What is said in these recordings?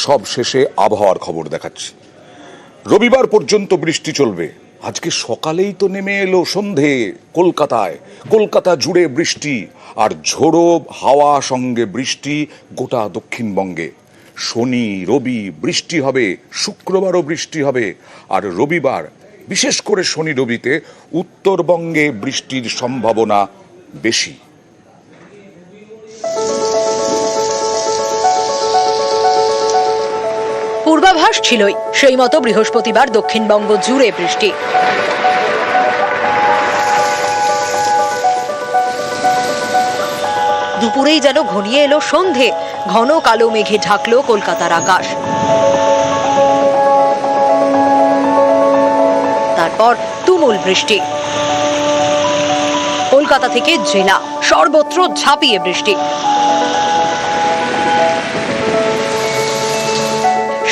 সব শেষে আবহাওয়ার খবর দেখাচ্ছি। রবিবার পর্যন্ত বৃষ্টি চলবে। আজকে সকালেই তো নেমে এলো সন্ধে কলকাতা জুড়ে বৃষ্টি, আর ঝোড়ো হাওয়া সঙ্গে বৃষ্টি গোটা দক্ষিণবঙ্গে। শনি রবি বৃষ্টি হবে, শুক্রবারও বৃষ্টি হবে, আর রবিবার বিশেষ করে শনি রবিতে উত্তরবঙ্গে বৃষ্টির সম্ভাবনা বেশি। পূর্বাভাস ছিলই, সেই মতো বৃহস্পতিবার দক্ষিণবঙ্গ জুড়ে বৃষ্টি। দুপুরেই যেন ঘনিয়ে এলো সন্ধে, ঘন কালো মেঘে ঢাকলো কলকাতার আকাশ। তারপর তুমুল বৃষ্টি। কলকাতা থেকে জেলা সর্বত্র ঝাঁপিয়ে বৃষ্টি,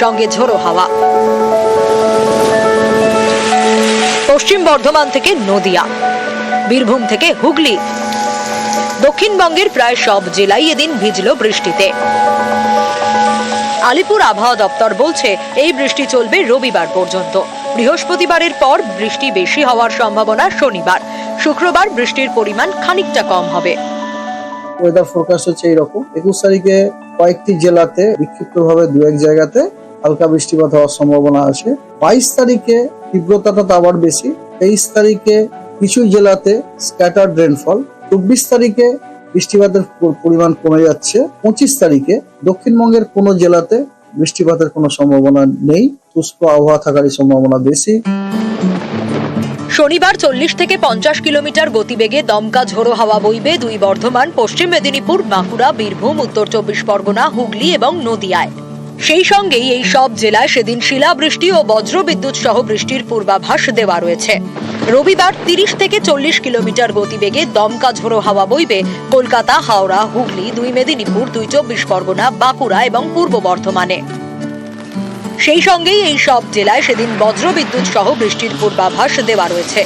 সঙ্গে ঝোড়ো হাওয়া। পশ্চিম বর্ধমান থেকে নদিয়া, বীরভূম থেকে হুগলি, দক্ষিণবঙ্গের প্রায় সব জেলাই এদিন ভিজল বৃষ্টিতে। আলিপুর আবহাওয়া দপ্তর বলছে এই বৃষ্টি চলবে রবিবার পর্যন্ত। বৃহস্পতিবারের পর বৃষ্টি বেশি হওয়ার সম্ভাবনা শনিবার। শুক্রবার বৃষ্টির পরিমাণ খানিকটা কম হবে। ওয়েদার ফোরকাস্ট হচ্ছে এইরকম, 21 তারিখে কয়েকটি জেলাতে বিক্ষিপ্তভাবে দু এক জায়গাতে হালকা বৃষ্টিপাত হওয়ার সম্ভাবনা আছে। 22 তারিখে তীব্রতাটা আবার বেশি। 23 তারিখে কিছু জেলাতে স্ক্যাটার্ড রেনফল। 24 তারিখে বৃষ্টিপাতের পরিমাণ কমে যাচ্ছে। 25 তারিখে দক্ষিণবঙ্গের কোনো জেলাতে বৃষ্টিপাতের কোনো সম্ভাবনা নেই, শুষ্ক আবহাওয়া থাকারই সম্ভাবনা বেশি। শনিবার 40 থেকে 50 কিলোমিটার গতিবেগে দমকা ঝোড়ো হাওয়া বইবে দুই বর্ধমান, পশ্চিম মেদিনীপুর, বাঁকুড়া, বীরভূম, উত্তর 24 পরগনা, হুগলি এবং নদিয়ায়। সেই সঙ্গেই এই সব জেলায় সেদিন শিলাবৃষ্টি ও বজ্রবিদ্যুৎ সহ বৃষ্টির পূর্বাভাস দেওয়া রয়েছে। রবিবার 30 থেকে 40 কিলোমিটার গতিবেগে দমকা ঝোড়ো হাওয়া বইবে কলকাতা, হাওড়া, হুগলি, দুই মেদিনীপুর, দুই 24 পরগনা, বাঁকুড়া এবং পূর্ব বর্ধমানে। সেই সঙ্গেই এই সব জেলায় সেদিন বজ্রবিদ্যুৎ সহ বৃষ্টির পূর্বাভাস দেওয়া রয়েছে।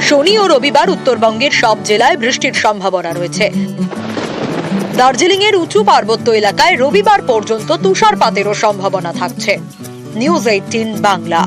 শনি ও রবিবার উত্তরবঙ্গের সব জেলায় বৃষ্টির সম্ভাবনা রয়েছে। দার্জিলিং এর উঁচু পার্বত্য এলাকায় রবিবার পর্যন্ত তুষারপাতেরও সম্ভাবনা থাকছে। নিউজ 18 বাংলা।